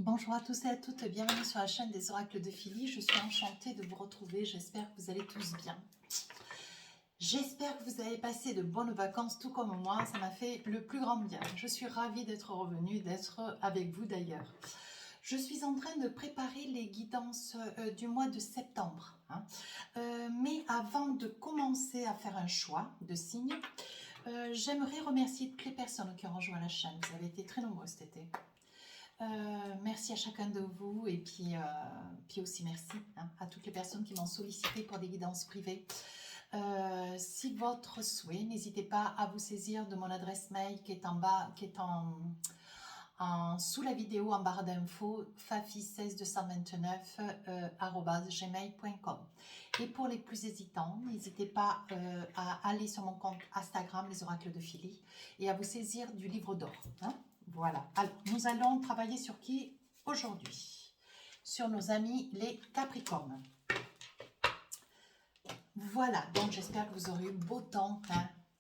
Bonjour à tous et à toutes, bienvenue sur la chaîne des oracles de Philly. Je suis enchantée de vous retrouver, j'espère que vous allez tous bien. J'espère que vous avez passé de bonnes vacances, tout comme moi, ça m'a fait le plus grand bien. Je suis ravie d'être revenue, d'être avec vous d'ailleurs. Je suis en train de préparer les guidances du mois de septembre. Mais avant de commencer à faire un choix de signes, j'aimerais remercier toutes les personnes qui ont rejoint la chaîne. Vous avez été très nombreux cet été. Merci à chacun de vous et puis aussi merci à toutes les personnes qui m'ont sollicité pour des guidances privées. Si votre souhait, n'hésitez pas à vous saisir de mon adresse mail qui est en bas, qui est sous la vidéo en barre d'infos, fafi16229 @gmail.com. Et pour les plus hésitants, n'hésitez pas à aller sur mon compte Instagram, les oracles de Philly, et à vous saisir du livre d'or. Voilà. Alors, nous allons travailler sur qui aujourd'hui? Sur nos amis les Capricornes. Voilà, donc j'espère que vous aurez eu beau temps.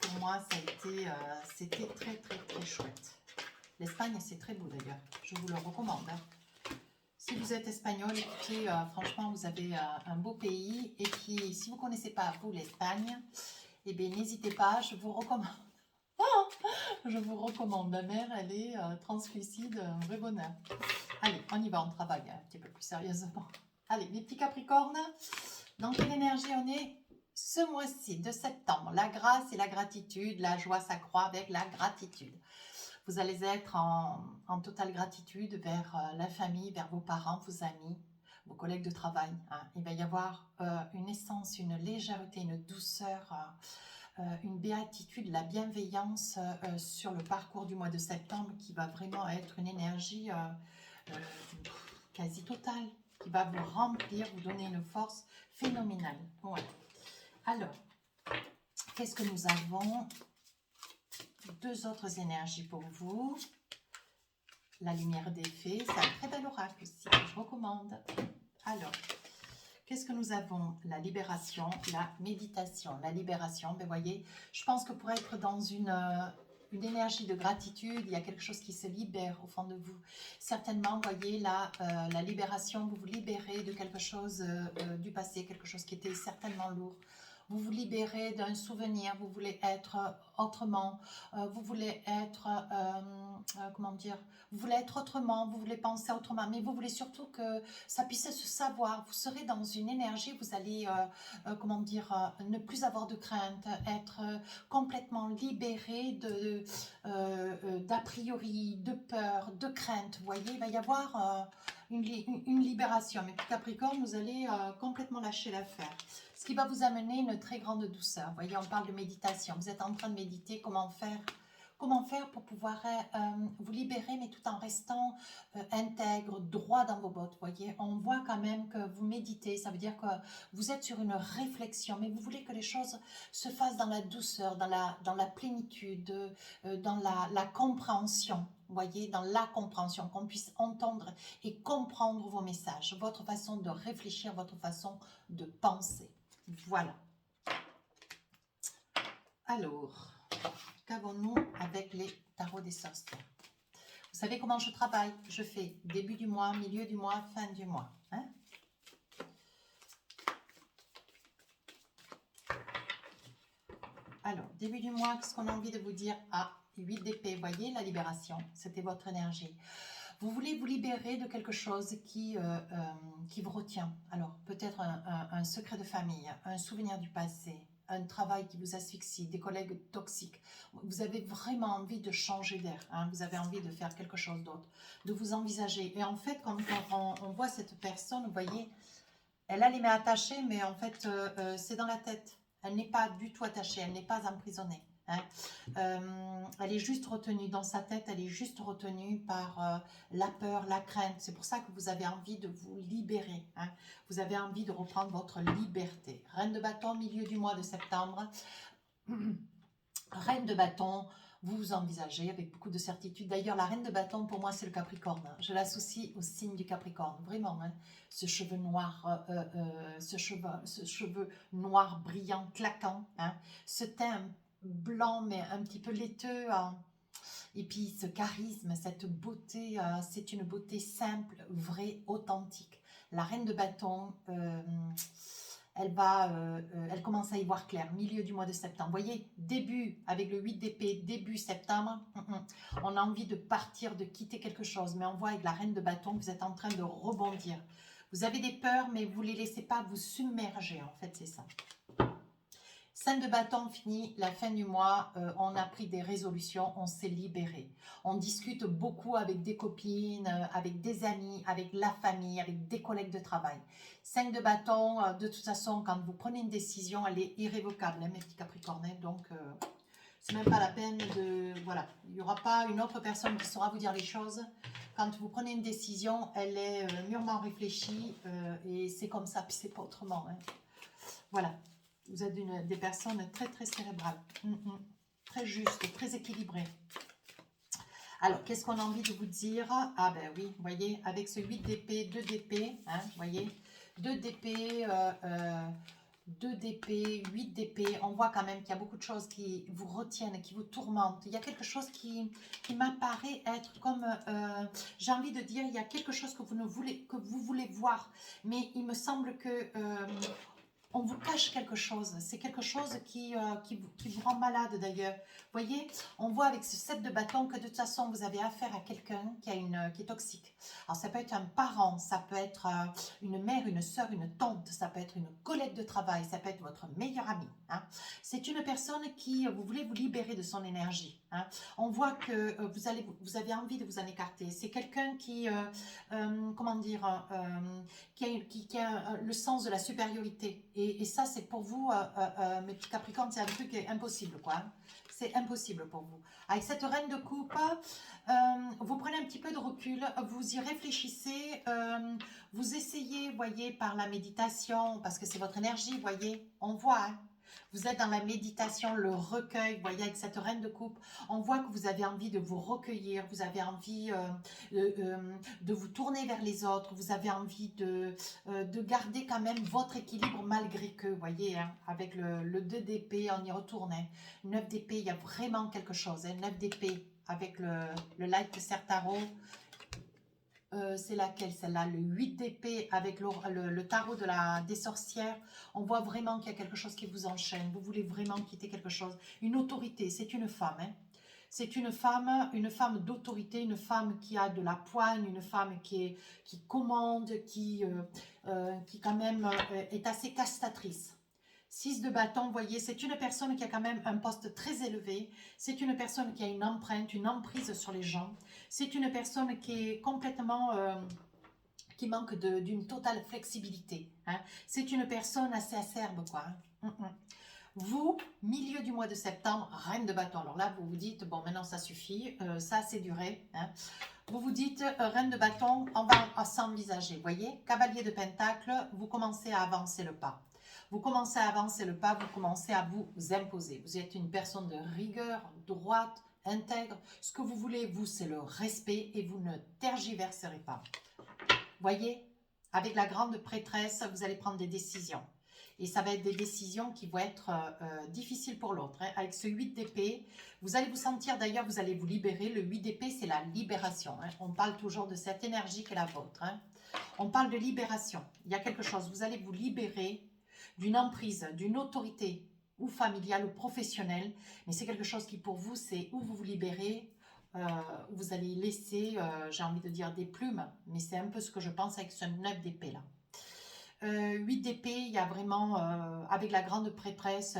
Pour moi, ça a été, c'était très très très chouette. L'Espagne, c'est très beau d'ailleurs. Je vous le recommande. Si vous êtes espagnol, écoutez, franchement, vous avez un beau pays. Et puis, si vous ne connaissez pas, vous, l'Espagne, eh bien, n'hésitez pas, je vous recommande. Je vous recommande. Ma mère, elle est translucide, un vrai bonheur. Allez, on y va, on travaille un petit peu plus sérieusement. Allez, les petits Capricornes, dans quelle énergie on est ce mois-ci de septembre? La grâce et la gratitude, la joie s'accroît avec la gratitude. Vous allez être en totale gratitude vers la famille, vers vos parents, vos amis, vos collègues de travail. Il va y avoir une essence, une légèreté, une douceur, une béatitude, la bienveillance sur le parcours du mois de septembre qui va vraiment être une énergie quasi totale, qui va vous remplir, vous donner une force phénoménale. Voilà. Alors, qu'est-ce que nous avons? Deux autres énergies pour vous. La lumière des fées, c'est un très bel oracle aussi, que je recommande. Alors, qu'est-ce que nous avons? La libération, la méditation. La libération, ben voyez, je pense que pour être dans une énergie de gratitude, il y a quelque chose qui se libère au fond de vous. Certainement, voyez, là, la libération, vous vous libérez de quelque chose du passé, quelque chose qui était certainement lourd. Vous vous libérez d'un souvenir, vous voulez être autrement, vous voulez être, comment dire, vous voulez être autrement, vous voulez penser autrement, mais vous voulez surtout que ça puisse se savoir. Vous serez dans une énergie, vous allez, comment dire, ne plus avoir de crainte, être complètement libéré d'a priori, de peur, de crainte. Vous voyez, il va y avoir une libération. Mais Capricorne, vous allez complètement lâcher l'affaire. Ce qui va vous amener une très grande douceur. Vous voyez, on parle de méditation. Vous êtes en train de méditer, comment faire pour pouvoir vous libérer, mais tout en restant intègre, droit dans vos bottes, voyez. On voit quand même que vous méditez, ça veut dire que vous êtes sur une réflexion, mais vous voulez que les choses se fassent dans la douceur, dans la plénitude, dans la compréhension, voyez, dans la compréhension, qu'on puisse entendre et comprendre vos messages, votre façon de réfléchir, votre façon de penser. Voilà. Alors, qu'avons-nous avec les tarots des sorcières? Vous savez comment je travaille? Je fais début du mois, milieu du mois, fin du mois. Alors, début du mois, qu'est-ce qu'on a envie de vous dire? 8 d'épée, voyez, la libération, c'était votre énergie. Vous voulez vous libérer de quelque chose qui vous retient. Alors, peut-être un secret de famille, un souvenir du passé, un travail qui vous asphyxie, des collègues toxiques. Vous avez vraiment envie de changer d'air. Vous avez envie de faire quelque chose d'autre, de vous envisager. Et en fait, quand on voit cette personne, vous voyez, elle a les mains attachées, mais en fait, c'est dans la tête. Elle n'est pas du tout attachée, elle n'est pas emprisonnée. Elle est juste retenue dans sa tête, elle est juste retenue par la peur, la crainte. C'est pour ça que vous avez envie de vous libérer. Vous avez envie de reprendre votre liberté. Reine de bâton, milieu du mois de septembre. Reine de bâton, vous vous envisagez avec beaucoup de certitude. D'ailleurs, la reine de bâton, pour moi, c'est le Capricorne. Je l'associe au signe du Capricorne, vraiment. Ce cheveu noir, ce cheveu noir brillant, claquant. Ce teint blanc, mais un petit peu laiteux, Et puis ce charisme, cette beauté, c'est une beauté simple, vraie, authentique. La reine de bâton, elle commence à y voir clair, milieu du mois de septembre. Vous voyez, début, avec le 8 d'épée, début septembre, on a envie de partir, de quitter quelque chose. Mais on voit avec la reine de bâton que vous êtes en train de rebondir. Vous avez des peurs, mais vous ne les laissez pas vous submerger, en fait, c'est ça. 5 de bâton fini, la fin du mois, on a pris des résolutions, on s'est libéré. On discute beaucoup avec des copines, avec des amis, avec la famille, avec des collègues de travail. 5 de bâton, de toute façon, quand vous prenez une décision, elle est irrévocable, hein, mes petits capricornes. Donc, c'est même pas la peine de... Voilà, il n'y aura pas une autre personne qui saura vous dire les choses. Quand vous prenez une décision, elle est mûrement réfléchie et c'est comme ça, puis c'est pas autrement. Hein. Voilà. Vous êtes des personnes très, très cérébrales, très justes, très équilibrées. Alors, qu'est-ce qu'on a envie de vous dire? Ah ben oui, vous voyez, avec ce 8 d'épée, 2 d'épée, hein, vous voyez, 2 d'épée, 2 d'épée, 8 d'épée, on voit quand même qu'il y a beaucoup de choses qui vous retiennent, qui vous tourmentent. Il y a quelque chose qui m'apparaît être comme, j'ai envie de dire, il y a quelque chose que vous voulez voir, mais il me semble que... on vous cache quelque chose, c'est quelque chose qui vous rend malade d'ailleurs. Vous voyez, on voit avec ce 7 de bâton que de toute façon vous avez affaire à quelqu'un qui est toxique. Alors ça peut être un parent, ça peut être une mère, une soeur, une tante, ça peut être une collègue de travail, ça peut être votre meilleur ami. Hein. C'est une personne qui, vous voulez vous libérer de son énergie. Hein. On voit que vous avez envie de vous en écarter. C'est quelqu'un qui, comment dire, qui a le sens de la supériorité. Et ça, c'est pour vous, mes petits capricornes, c'est un truc impossible, quoi. Hein. C'est impossible pour vous. Avec cette reine de coupe, vous prenez un petit peu de recul, vous y réfléchissez, vous essayez, voyez, par la méditation, parce que c'est votre énergie, voyez, on voit, hein. Vous êtes dans la méditation, le recueil, vous voyez, avec cette reine de coupe, on voit que vous avez envie de vous recueillir, vous avez envie de vous tourner vers les autres, vous avez envie de garder quand même votre équilibre malgré que, vous voyez, hein, avec le 2 d'épée, on y retourne, hein. 9 d'épée, il y a vraiment quelque chose, hein, 9 d'épée, avec le Light Tarot. C'est laquelle celle-là? Le 8 d'épée avec le tarot des sorcières. On voit vraiment qu'il y a quelque chose qui vous enchaîne. Vous voulez vraiment quitter quelque chose. Une autorité, c'est une femme. Hein. C'est une femme d'autorité, une femme qui a de la poigne, une femme qui commande, qui quand même est assez castatrice. 6 de bâton, vous voyez, c'est une personne qui a quand même un poste très élevé. C'est une personne qui a une empreinte, une emprise sur les gens. C'est une personne qui est complètement... qui manque d'une totale flexibilité. Hein. C'est une personne assez acerbe, quoi. Hein. Vous, milieu du mois de septembre, reine de bâton. Alors là, vous vous dites, bon, maintenant ça suffit, ça a assez duré. Hein. Vous vous dites, reine de bâton, on va s'envisager. Vous voyez, cavalier de pentacle, vous commencez à avancer le pas. Vous commencez à avancer le pas, vous commencez à vous imposer. Vous êtes une personne de rigueur, droite, intègre. Ce que vous voulez, vous, c'est le respect et vous ne tergiverserez pas. Voyez, avec la grande prêtresse, vous allez prendre des décisions. Et ça va être des décisions qui vont être difficiles pour l'autre. Hein. Avec ce 8 d'épée, vous allez vous sentir, d'ailleurs, vous allez vous libérer. Le 8 d'épée, c'est la libération. Hein. On parle toujours de cette énergie qui est la vôtre. Hein. On parle de libération. Il y a quelque chose, vous allez vous libérer d'une emprise, d'une autorité, ou familiale, ou professionnelle. Mais c'est quelque chose qui, pour vous, c'est où vous vous libérez, vous allez laisser, j'ai envie de dire, des plumes. Mais c'est un peu ce que je pense avec ce 9 d'épée là. 8 d'épée, il y a vraiment, avec la grande prêtresse,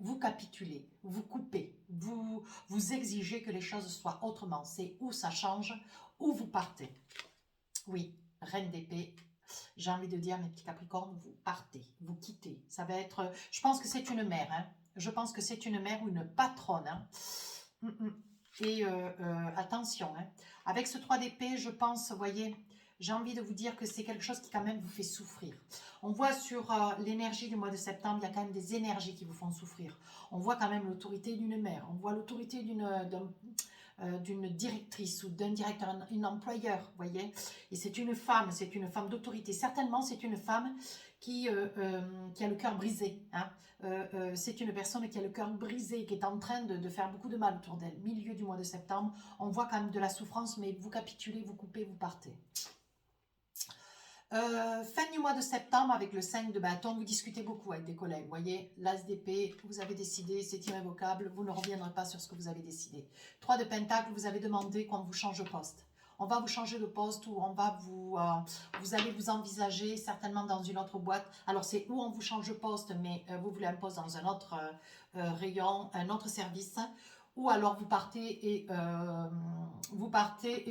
vous capitulez, vous coupez, vous exigez que les choses soient autrement. C'est où ça change, où vous partez. Oui, reine d'épée, j'ai envie de dire, mes petits capricornes, vous partez, vous quittez. Ça va être, je pense que c'est une mère, hein. Je pense que c'est une mère ou une patronne. Hein. Et attention, hein. Avec ce 3 d'épée, je pense, vous voyez, j'ai envie de vous dire que c'est quelque chose qui quand même vous fait souffrir. On voit sur l'énergie du mois de septembre, il y a quand même des énergies qui vous font souffrir. On voit quand même l'autorité d'une mère, on voit l'autorité d'une directrice ou d'un directeur, un employeur, vous voyez. Et c'est une femme d'autorité. Certainement, c'est une femme qui a le cœur brisé. Hein. C'est une personne qui a le cœur brisé, qui est en train de faire beaucoup de mal autour d'elle. Milieu du mois de septembre, on voit quand même de la souffrance, mais vous capitulez, vous coupez, vous partez. Fin du mois de septembre, avec le 5 de bâton, vous discutez beaucoup avec des collègues. Vous voyez, l'as d'épée, vous avez décidé, c'est irrévocable, vous ne reviendrez pas sur ce que vous avez décidé. 3 de pentacle, vous avez demandé qu'on vous change de poste. On va vous changer de poste ou on va vous allez vous envisager certainement dans une autre boîte. Alors c'est où on vous change de poste, mais vous voulez un poste dans un autre rayon, un autre service. Ou alors vous partez et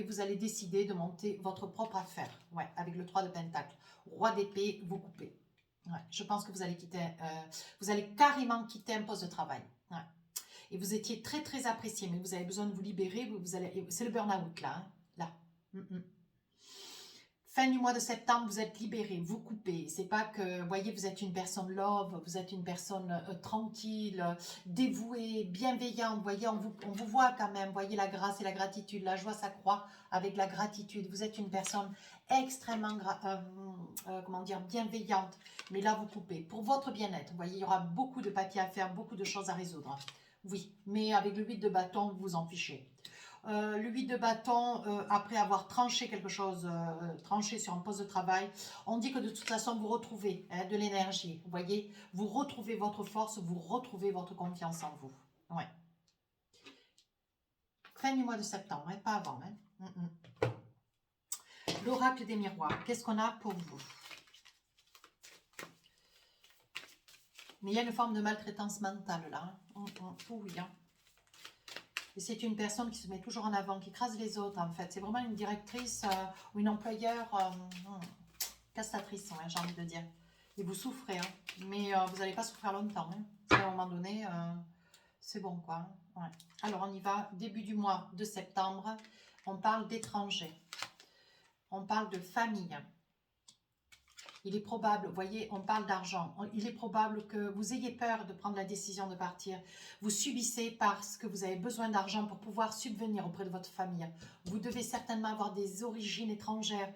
vous allez décider de monter votre propre affaire. Ouais, avec le 3 de pentacle. Roi d'épée, vous coupez. Ouais, je pense que vous allez vous allez carrément quitter un poste de travail. Ouais. Et vous étiez très très apprécié, mais vous avez besoin de vous libérer. C'est le burn-out là. Hein, là. Fin du mois de septembre, vous êtes libéré, vous coupez. C'est pas que, vous voyez, vous êtes une personne love, vous êtes une personne tranquille, dévouée, bienveillante. Vous voyez, on vous voit quand même. Vous voyez, la grâce et la gratitude, la joie s'accroît avec la gratitude. Vous êtes une personne extrêmement, comment dire, bienveillante. Mais là, vous coupez. Pour votre bien-être, vous voyez, il y aura beaucoup de papiers à faire, beaucoup de choses à résoudre. Oui, mais avec le 8 de bâton, vous vous en fichez. Le 8 de bâton, après avoir tranché quelque chose, tranché sur un poste de travail, on dit que de toute façon, vous retrouvez de l'énergie. Vous voyez, vous retrouvez votre force, vous retrouvez votre confiance en vous. Ouais. Fin du mois de septembre, hein, pas avant. Hein. L'oracle des miroirs, qu'est-ce qu'on a pour vous? Mais il y a une forme de maltraitance mentale là. Hein. Oui, hein. Et c'est une personne qui se met toujours en avant, qui écrase les autres en fait. C'est vraiment une directrice ou une employeur castratrice, hein, j'ai envie de dire. Et vous souffrez, hein, mais vous n'allez pas souffrir longtemps. Hein. À un moment donné, c'est bon quoi. Hein. Ouais. Alors on y va, début du mois de septembre, on parle d'étrangers. On parle de famille. Il est probable, vous voyez, on parle d'argent. Il est probable que vous ayez peur de prendre la décision de partir. Vous subissez parce que vous avez besoin d'argent pour pouvoir subvenir auprès de votre famille. Vous devez certainement avoir des origines étrangères.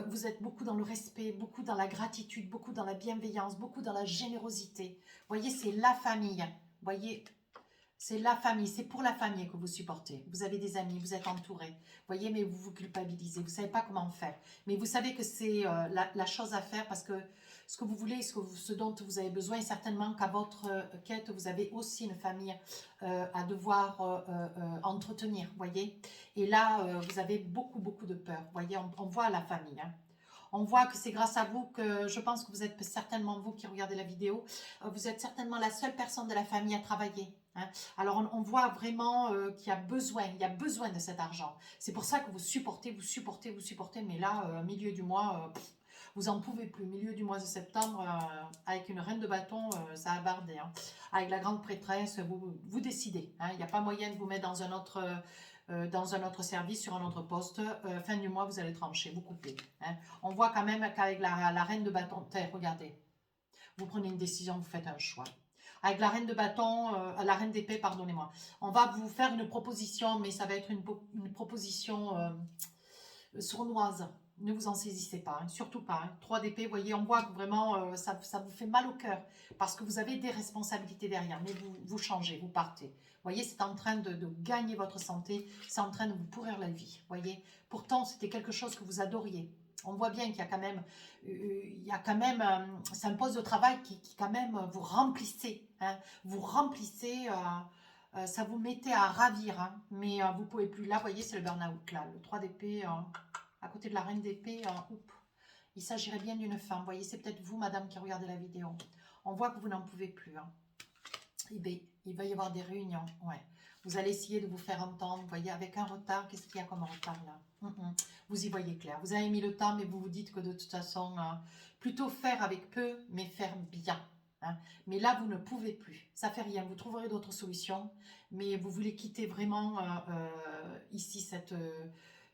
Vous êtes beaucoup dans le respect, beaucoup dans la gratitude, beaucoup dans la bienveillance, beaucoup dans la générosité. Vous voyez, c'est la famille. Vous voyez, c'est la famille, c'est pour la famille que vous supportez. Vous avez des amis, vous êtes entouré. Vous voyez, mais vous vous culpabilisez. Vous ne savez pas comment faire. Mais vous savez que c'est la chose à faire parce que ce que vous voulez, ce dont vous avez besoin, est certainement qu'à votre quête, vous avez aussi une famille à devoir entretenir. Vous voyez. Et là, vous avez beaucoup, beaucoup de peur. Vous voyez, on voit la famille. Hein. On voit que c'est grâce à vous que je pense que vous êtes certainement, vous qui regardez la vidéo, vous êtes certainement la seule personne de la famille à travailler. Hein. Alors on voit vraiment qu'il y a besoin de cet argent. C'est pour ça que vous supportez, mais là, milieu du mois, vous n'en pouvez plus. Milieu du mois de septembre, avec une reine de bâton, ça a bardé. Hein. Avec la grande prêtresse, vous décidez. Hein. Il n'y a pas moyen de vous mettre dans un autre service, sur un autre poste. Fin du mois, vous allez trancher, vous coupez. Hein. On voit quand même qu'avec la reine de bâton, regardez, vous prenez une décision, vous faites un choix. Avec la reine de bâton, la reine d'épée, pardonnez-moi, on va vous faire une proposition, mais ça va être une proposition sournoise. Ne vous en saisissez pas, hein, surtout pas. Hein. 3 d'épée, vous voyez, on voit que vraiment ça vous fait mal au cœur parce que vous avez des responsabilités derrière, mais vous changez, vous partez. Vous voyez, c'est en train de gagner votre santé, c'est en train de vous pourrir la vie. Vous voyez, pourtant, c'était quelque chose que vous adoriez. On voit bien qu'il y a quand même, c'est un poste de travail qui quand même vous remplissez. Hein, vous remplissez, ça vous mettait à ravir, hein, mais vous ne pouvez plus. Là, vous voyez, c'est le burn-out, là, le 3 d'épée. À côté de la reine d'épée, il s'agirait bien d'une femme. Vous voyez, c'est peut-être vous, madame, qui regardez la vidéo. On voit que vous n'en pouvez plus. Hein. Il va y avoir des réunions. Ouais. Vous allez essayer de vous faire entendre. Vous voyez, avec un retard, qu'est-ce qu'il y a comme retard là? Vous y voyez clair. Vous avez mis le temps, mais vous vous dites que de toute façon, plutôt faire avec peu, mais faire bien. Hein. Mais là, vous ne pouvez plus. Ça fait rien. Vous trouverez d'autres solutions. Mais vous voulez quitter vraiment ici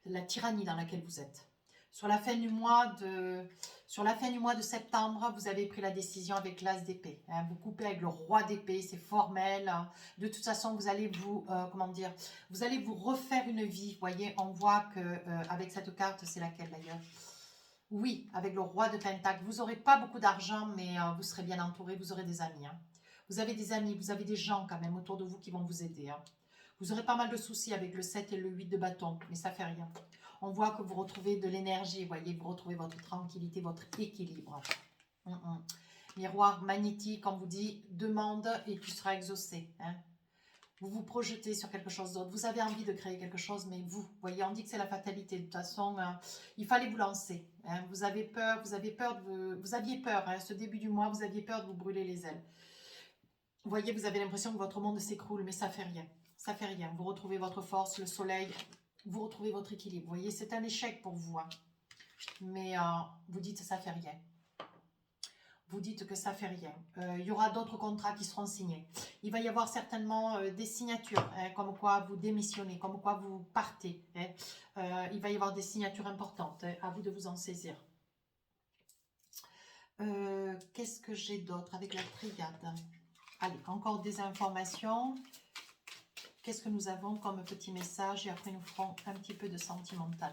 la tyrannie dans laquelle vous êtes. Sur la fin du mois de septembre, vous avez pris la décision avec l'As d'épée. Hein. Vous coupez avec le roi d'épée, c'est formel. Hein. De toute façon, vous allez vous, comment dire, vous allez vous refaire une vie. Vous voyez, on voit que avec cette carte, c'est laquelle d'ailleurs? Oui, avec le roi de Pentacle. Vous n'aurez pas beaucoup d'argent, mais vous serez bien entouré, vous aurez des amis. Hein. Vous avez des amis, vous avez des gens quand même autour de vous qui vont vous aider. Hein. Vous aurez pas mal de soucis avec le 7 et le 8 de bâton, mais ça fait rien. On voit que vous retrouvez de l'énergie, vous voyez, vous retrouvez votre tranquillité, votre équilibre. Miroir magnétique, on vous dit, demande et tu seras exaucé. Hein. Vous vous projetez sur quelque chose d'autre. Vous avez envie de créer quelque chose, mais vous voyez, on dit que c'est la fatalité. De toute façon, il fallait vous lancer. Hein. Vous aviez peur, hein. Ce début du mois, vous aviez peur de vous brûler les ailes. Vous voyez, vous avez l'impression que votre monde s'écroule, mais ça fait rien. Ça fait rien. Vous retrouvez votre force, le soleil, vous retrouvez votre équilibre. Vous voyez, c'est un échec pour vous. Hein. Mais vous dites ça fait rien. Vous dites que ça fait rien. Il y aura d'autres contrats qui seront signés. Il va y avoir certainement des signatures, hein, comme quoi vous démissionnez, comme quoi vous partez. Hein. Il va y avoir des signatures importantes. Hein, à vous de vous en saisir. Qu'est-ce que j'ai d'autre avec la triade? Allez, encore des informations. Qu'est-ce que nous avons comme petit message? Et après, nous ferons un petit peu de sentimental.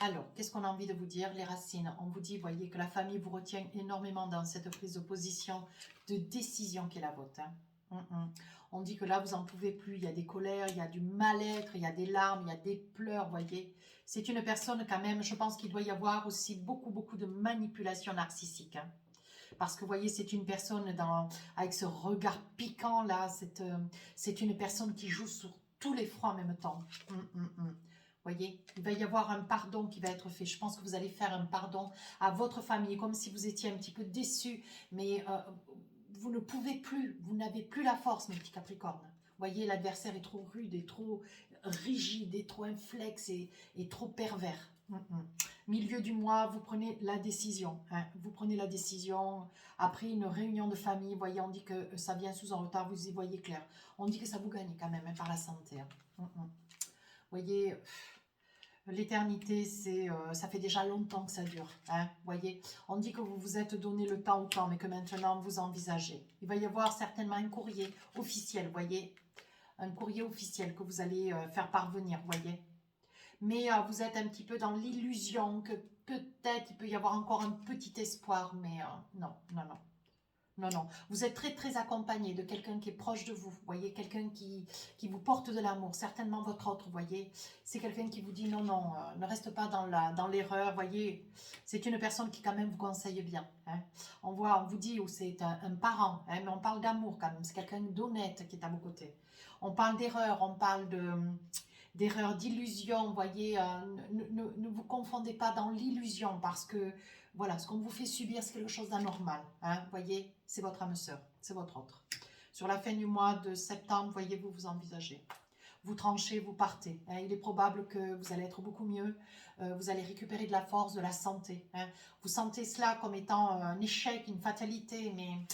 Alors, qu'est-ce qu'on a envie de vous dire? Les racines. On vous dit, voyez, que la famille vous retient énormément dans cette prise de position, de décision qui est la vôtre. Hein. On dit que là, vous n'en pouvez plus. Il y a des colères, il y a du mal-être, il y a des larmes, il y a des pleurs, voyez. C'est une personne quand même, je pense qu'il doit y avoir aussi beaucoup de manipulation narcissique. Hein. Parce que vous voyez, c'est une personne avec ce regard piquant là, c'est une personne qui joue sur tous les fronts en même temps. Voyez, il va y avoir un pardon qui va être fait. Je pense que vous allez faire un pardon à votre famille, comme si vous étiez un petit peu déçu, mais vous ne pouvez plus, vous n'avez plus la force, mes petits Capricornes. Voyez, l'adversaire est trop rude, et trop rigide, et trop inflexe, et trop pervers. Milieu du mois, vous prenez la décision. Hein. Vous prenez la décision après une réunion de famille. Voyez, on dit que ça vient sous un retard, vous y voyez clair. On dit que ça vous gagne quand même hein, par la santé. Hein. Voyez, l'éternité, ça fait déjà longtemps que ça dure. Hein. Voyez, on dit que vous vous êtes donné le temps au temps, mais que maintenant vous envisagez. Il va y avoir certainement un courrier officiel, voyez. Un courrier officiel que vous allez faire parvenir, voyez. Mais vous êtes un petit peu dans l'illusion que peut-être il peut y avoir encore un petit espoir, mais non. Vous êtes très accompagné de quelqu'un qui est proche de vous, voyez, quelqu'un qui vous porte de l'amour, certainement votre autre, voyez. C'est quelqu'un qui vous dit non, ne reste pas dans l'erreur, voyez. C'est une personne qui quand même vous conseille bien. Hein. On vous dit où c'est un parent, hein, mais on parle d'amour quand même, c'est quelqu'un d'honnête qui est à vos côtés. On parle d'erreur, on parle d'erreurs, d'illusions, voyez, ne vous confondez pas dans l'illusion parce que, voilà, ce qu'on vous fait subir, c'est quelque chose d'anormal, hein, voyez, c'est votre âme sœur, c'est votre autre. Sur la fin du mois de septembre, voyez, vous envisagez. Vous tranchez, vous partez. Hein, il est probable que vous allez être beaucoup mieux, vous allez récupérer de la force, de la santé. Hein. Vous sentez cela comme étant un échec, une fatalité, mais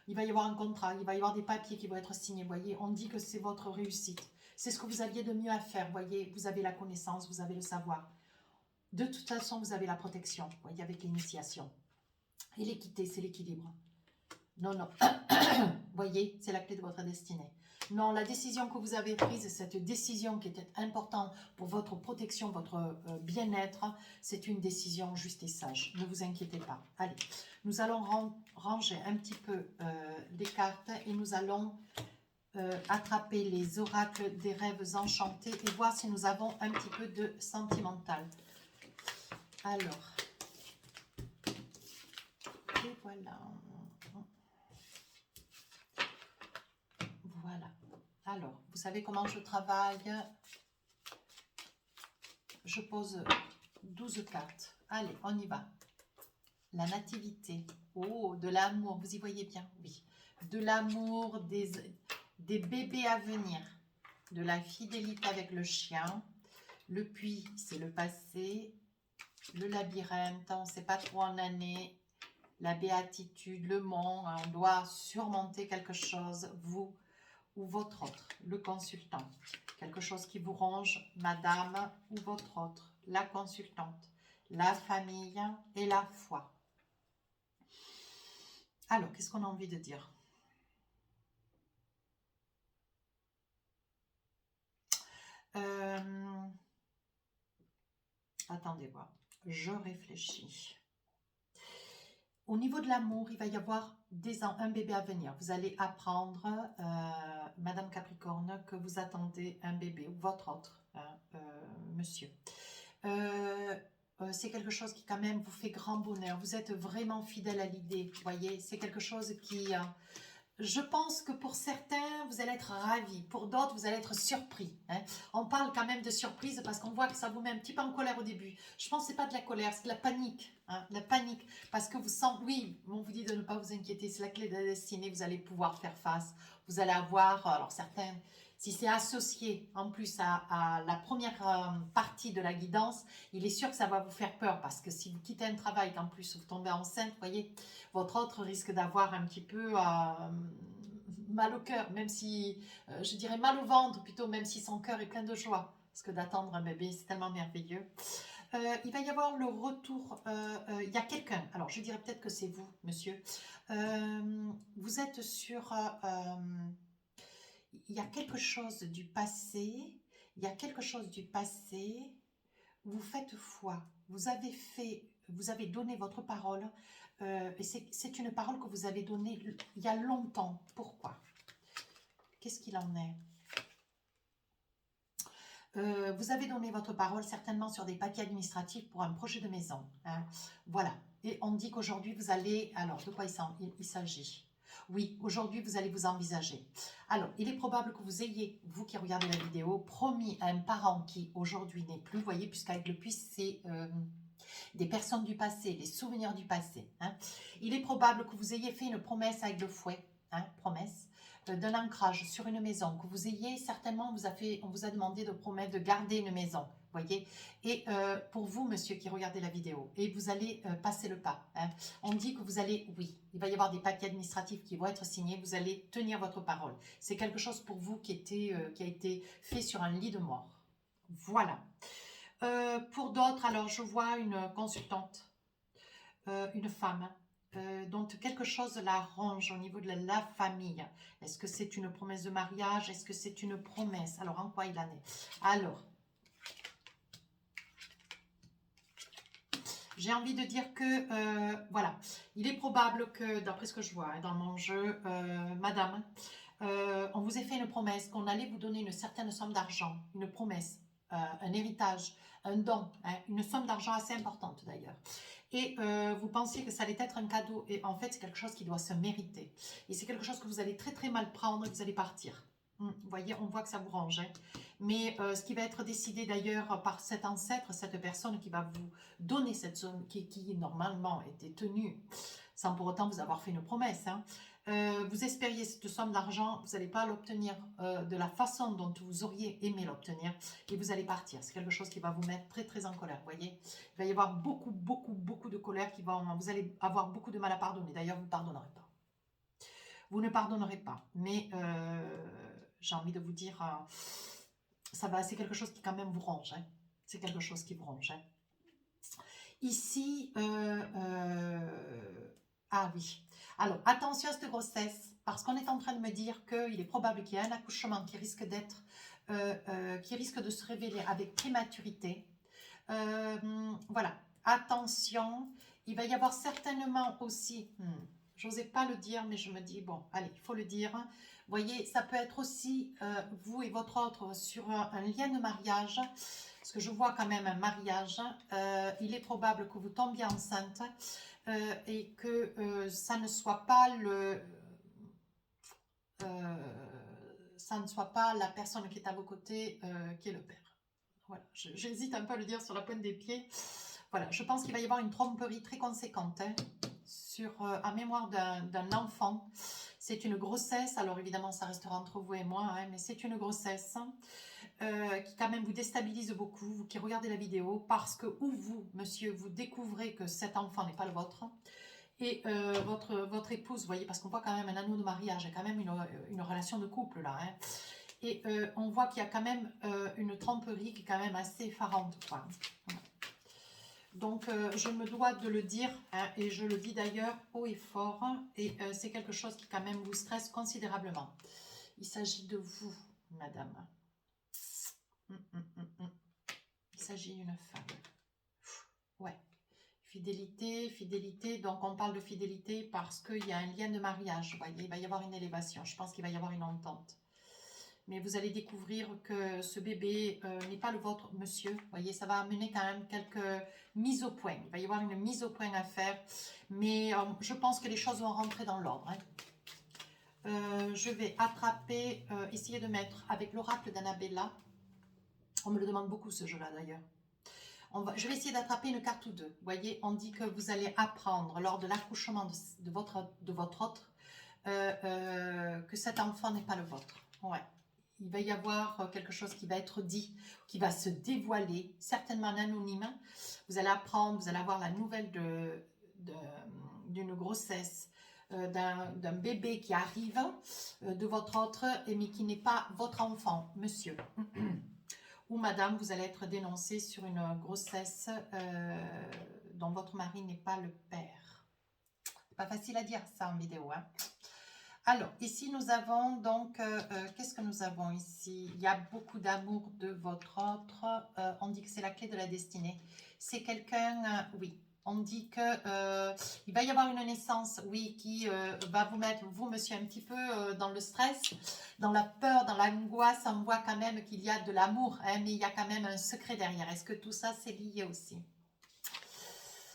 il va y avoir un contrat, il va y avoir des papiers qui vont être signés, voyez, on dit que c'est votre réussite. C'est ce que vous aviez de mieux à faire, voyez, vous avez la connaissance, vous avez le savoir. De toute façon, vous avez la protection, voyez, avec l'initiation. Et l'équité, c'est l'équilibre. Non, voyez, c'est la clé de votre destinée. Non, la décision que vous avez prise, cette décision qui était importante pour votre protection, votre bien-être, c'est une décision juste et sage. Ne vous inquiétez pas. Allez, nous allons ranger un petit peu les cartes et nous allons attraper les oracles des rêves enchantés et voir si nous avons un petit peu de sentimental. Alors, et voilà. Voilà. Alors, vous savez comment je travaille? Je pose 12 cartes. Allez, on y va. La nativité. Oh, de l'amour. Vous y voyez bien? Oui. De l'amour, des bébés à venir. De la fidélité avec le chien. Le puits, c'est le passé. Le labyrinthe, on ne sait pas trop en année. La béatitude, le mont, on doit surmonter quelque chose, vous ou votre autre, le consultant. Quelque chose qui vous ronge, madame ou votre autre. la consultante, la famille et la foi. Alors, qu'est-ce qu'on a envie de dire? Attendez voir, je réfléchis. Au niveau de l'amour, il va y avoir un bébé à venir. Vous allez apprendre, Madame Capricorne, que vous attendez un bébé, ou votre autre, hein, monsieur. C'est quelque chose qui quand même vous fait grand bonheur. Vous êtes vraiment fidèle à l'idée, vous voyez. C'est quelque chose qui... je pense que pour certains, vous allez être ravis. Pour d'autres, vous allez être surpris. Hein. On parle quand même de surprise parce qu'on voit que ça vous met un petit peu en colère au début. Je pense que ce n'est pas de la colère, c'est de la panique. Hein, la panique. Parce que vous sentez, oui, on vous dit de ne pas vous inquiéter. C'est la clé de la destinée. Vous allez pouvoir faire face. Vous allez avoir, alors certains, si c'est associé en plus à la première partie de la guidance, il est sûr que ça va vous faire peur. Parce que si vous quittez un travail, qu'en plus vous tombez enceinte, vous voyez, votre autre risque d'avoir un petit peu mal au cœur, même si, je dirais mal au ventre plutôt, même si son cœur est plein de joie. Parce que d'attendre un bébé, c'est tellement merveilleux. Il va y avoir le retour, il y a quelqu'un, alors je dirais peut-être que c'est vous, monsieur. Vous êtes sur... il y a quelque chose du passé, il y a quelque chose du passé, vous faites foi, vous avez donné votre parole, et c'est une parole que vous avez donnée il y a longtemps. Pourquoi? Qu'est-ce qu'il en est? Vous avez donné votre parole certainement sur des papiers administratifs pour un projet de maison. Hein. Voilà. Et on dit qu'aujourd'hui, vous allez... Alors, de quoi il s'agit? Oui, aujourd'hui, vous allez vous envisager. Alors, il est probable que vous ayez, vous qui regardez la vidéo, promis à un parent qui aujourd'hui n'est plus, vous voyez, puisqu'avec le puits, c'est des personnes du passé, les souvenirs du passé. Hein. Il est probable que vous ayez fait une promesse avec le fouet, hein, promesse, d'un ancrage sur une maison, que vous ayez certainement, on vous a demandé de promettre de garder une maison, voyez. Et pour vous, monsieur, qui regardez la vidéo, et vous allez passer le pas. Hein. On dit que vous allez, oui, il va y avoir des papiers administratifs qui vont être signés, vous allez tenir votre parole. C'est quelque chose pour vous qui a été fait sur un lit de mort. Voilà. Pour d'autres, alors je vois une consultante, une femme, dont quelque chose la ronge au niveau de la famille. Est-ce que c'est une promesse de mariage? Est-ce que c'est une promesse? Alors, en quoi il en est? Alors, j'ai envie de dire que, voilà, il est probable que, d'après ce que je vois hein, dans mon jeu, madame, on vous ait fait une promesse qu'on allait vous donner une certaine somme d'argent, une promesse, un héritage, un don, hein, une somme d'argent assez importante d'ailleurs. Et vous pensiez que ça allait être un cadeau, et en fait c'est quelque chose qui doit se mériter. Et c'est quelque chose que vous allez très très mal prendre et vous allez partir. Vous voyez, on voit que ça vous range. Hein. Mais ce qui va être décidé d'ailleurs par cet ancêtre, cette personne qui va vous donner cette somme, qui normalement était tenue, sans pour autant vous avoir fait une promesse, hein. Vous espériez cette somme d'argent, vous n'allez pas l'obtenir de la façon dont vous auriez aimé l'obtenir et vous allez partir. C'est quelque chose qui va vous mettre très très en colère, vous voyez. Il va y avoir beaucoup de colère vous allez avoir beaucoup de mal à pardonner. D'ailleurs, vous ne pardonnerez pas. Vous ne pardonnerez pas. Mais j'ai envie de vous dire, c'est quelque chose qui quand même vous ronge. Hein. C'est quelque chose qui vous ronge. Hein. Ici, ah oui. Alors, attention à cette grossesse, parce qu'on est en train de me dire qu'il est probable qu'il y ait un accouchement qui risque d'être, qui risque de se révéler avec prématurité. Voilà, attention, il va y avoir certainement aussi, j'osais pas le dire, mais je me dis, bon, allez, il faut le dire. Vous voyez, ça peut être aussi vous et votre autre sur un lien de mariage, parce que je vois quand même un mariage. Il est probable que vous tombiez enceinte et que ça ne soit pas ça ne soit pas la personne qui est à vos côtés qui est le père. Voilà, j'hésite un peu à le dire sur la pointe des pieds. Voilà, je pense qu'il va y avoir une tromperie très conséquente hein, à mémoire d'un enfant. C'est une grossesse, alors évidemment ça restera entre vous et moi, hein, mais c'est une grossesse qui quand même vous déstabilise beaucoup, vous qui regardez la vidéo, parce que ou vous, monsieur, vous découvrez que cet enfant n'est pas le vôtre, et votre épouse, vous voyez, parce qu'on voit quand même un anneau de mariage, il y a quand même une relation de couple là, hein. Et on voit qu'il y a quand même une tromperie qui est quand même assez effarante, quoi. Donc, je me dois de le dire, hein, et je le dis d'ailleurs haut et fort, et c'est quelque chose qui quand même vous stresse considérablement. Il s'agit de vous, madame. Il s'agit d'une femme. Ouais. Fidélité, fidélité. Donc, on parle de fidélité parce qu'il y a un lien de mariage. Vous voyez, il va y avoir une élévation. Je pense qu'il va y avoir une entente. Mais vous allez découvrir que ce bébé n'est pas le vôtre, monsieur. Vous voyez, ça va amener quand même quelques mises au point. Il va y avoir une mise au point à faire. Mais je pense que les choses vont rentrer dans l'ordre. Hein. Je vais attraper, essayer de mettre avec l'oracle d'Annabella. On me le demande beaucoup ce jeu-là d'ailleurs. Je vais essayer d'attraper une carte ou deux. Vous voyez, on dit que vous allez apprendre lors de l'accouchement de votre autre que cet enfant n'est pas le vôtre. Ouais. Il va y avoir quelque chose qui va être dit, qui va se dévoiler, certainement en anonyme. Vous allez apprendre, vous allez avoir la nouvelle d'une grossesse, d'un bébé qui arrive de votre autre, mais qui n'est pas votre enfant, monsieur. Ou madame, vous allez être dénoncé sur une grossesse dont votre mari n'est pas le père. C'est pas facile à dire ça en vidéo, hein. Alors, ici, nous avons donc, qu'est-ce que nous avons ici? Il y a beaucoup d'amour de votre autre. On dit que c'est la clé de la destinée. C'est quelqu'un, oui, on dit que il va y avoir une naissance, oui, qui va vous mettre, vous, monsieur, un petit peu dans le stress, dans la peur, dans l'angoisse. On voit quand même qu'il y a de l'amour, hein, mais il y a quand même un secret derrière. Est-ce que tout ça, c'est lié aussi?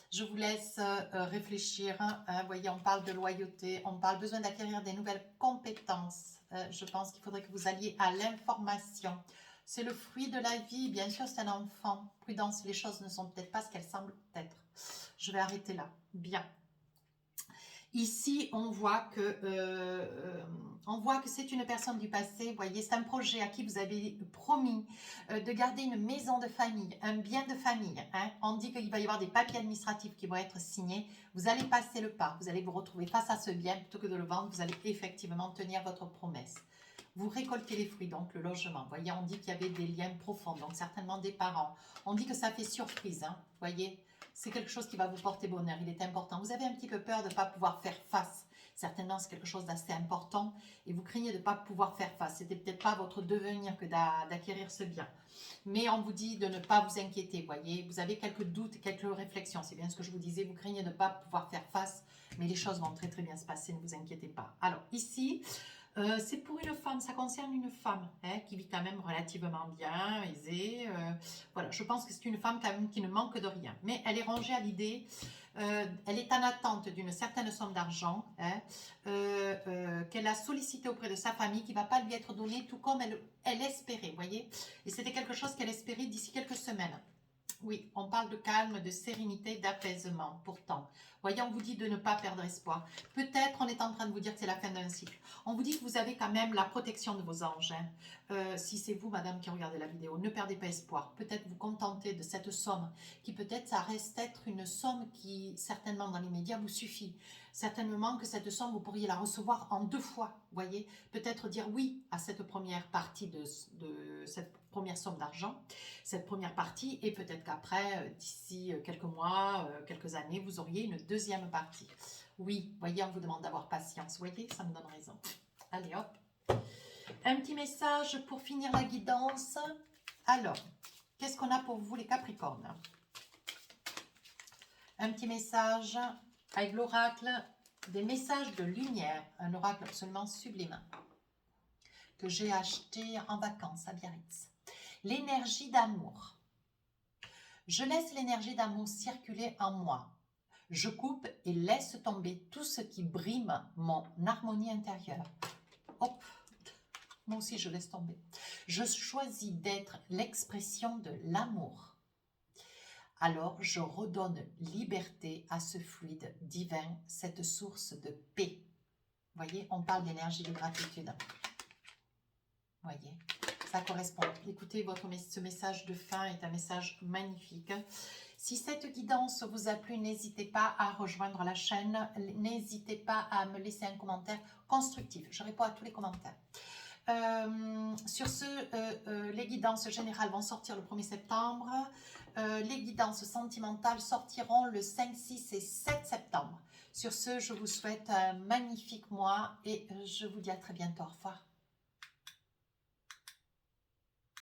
Je vous laisse réfléchir. Hein. Vous voyez, on parle de loyauté, on parle besoin d'acquérir des nouvelles compétences. Je pense qu'il faudrait que vous alliez à l'information. C'est le fruit de la vie. Bien sûr, c'est un enfant. Prudence, les choses ne sont peut-être pas ce qu'elles semblent être. Je vais arrêter là. Bien. Ici, on voit que c'est une personne du passé. Vous voyez, c'est un projet à qui vous avez promis de garder une maison de famille, un bien de famille. Hein. On dit qu'il va y avoir des papiers administratifs qui vont être signés. Vous allez passer le pas. Vous allez vous retrouver face à ce bien plutôt que de le vendre. Vous allez effectivement tenir votre promesse. Vous récoltez les fruits, donc le logement. Vous voyez, on dit qu'il y avait des liens profonds, donc certainement des parents. On dit que ça fait surprise. Hein. Vous voyez, c'est quelque chose qui va vous porter bonheur, il est important. Vous avez un petit peu peur de ne pas pouvoir faire face. Certainement, c'est quelque chose d'assez important et vous craignez de ne pas pouvoir faire face. C'était peut-être pas votre devenir que d'acquérir ce bien. Mais on vous dit de ne pas vous inquiéter, voyez. Vous avez quelques doutes, quelques réflexions. C'est bien ce que je vous disais, vous craignez de ne pas pouvoir faire face, mais les choses vont très très bien se passer, ne vous inquiétez pas. Alors ici, c'est pour une femme, ça concerne une femme hein, qui vit quand même relativement bien, aisée. Voilà, je pense que c'est une femme quand même qui ne manque de rien. Mais elle est rangée à l'idée, elle est en attente d'une certaine somme d'argent hein, qu'elle a sollicité auprès de sa famille, qui ne va pas lui être donnée tout comme elle espérait, voyez. Et c'était quelque chose qu'elle espérait d'ici quelques semaines. Oui, on parle de calme, de sérénité, d'apaisement. Pourtant, voyez, on vous dit de ne pas perdre espoir. Peut-être on est en train de vous dire que c'est la fin d'un cycle. On vous dit que vous avez quand même la protection de vos anges. Hein. Si c'est vous, madame, qui regardez la vidéo, ne perdez pas espoir. Peut-être vous contenter de cette somme qui peut-être ça reste être une somme qui certainement dans l'immédiat vous suffit. Certainement que cette somme, vous pourriez la recevoir en 2 fois. Voyez, peut-être dire oui à cette première partie de cette première somme d'argent, cette première partie, et peut-être qu'après, d'ici quelques mois, quelques années, vous auriez une deuxième partie. Oui, voyez, on vous demande d'avoir patience. Voyez, ça me donne raison. Allez, hop. Un petit message pour finir la guidance. Alors, qu'est-ce qu'on a pour vous les Capricornes? Un petit message avec l'oracle des messages de lumière. Un oracle absolument sublime que j'ai acheté en vacances à Biarritz. L'énergie d'amour. Je laisse l'énergie d'amour circuler en moi. Je coupe et laisse tomber tout ce qui brime mon harmonie intérieure. Hop, moi aussi je laisse tomber. Je choisis d'être l'expression de l'amour. Alors je redonne liberté à ce fluide divin, cette source de paix. Voyez, on parle d'énergie de gratitude. Voyez, ça correspond. Écoutez, ce message de fin est un message magnifique. Si cette guidance vous a plu, n'hésitez pas à rejoindre la chaîne. N'hésitez pas à me laisser un commentaire constructif. Je réponds à tous les commentaires. Sur ce, les guidances générales vont sortir le 1er septembre. Les guidances sentimentales sortiront le 5, 6 et 7 septembre. Sur ce, je vous souhaite un magnifique mois et je vous dis à très bientôt. Au revoir.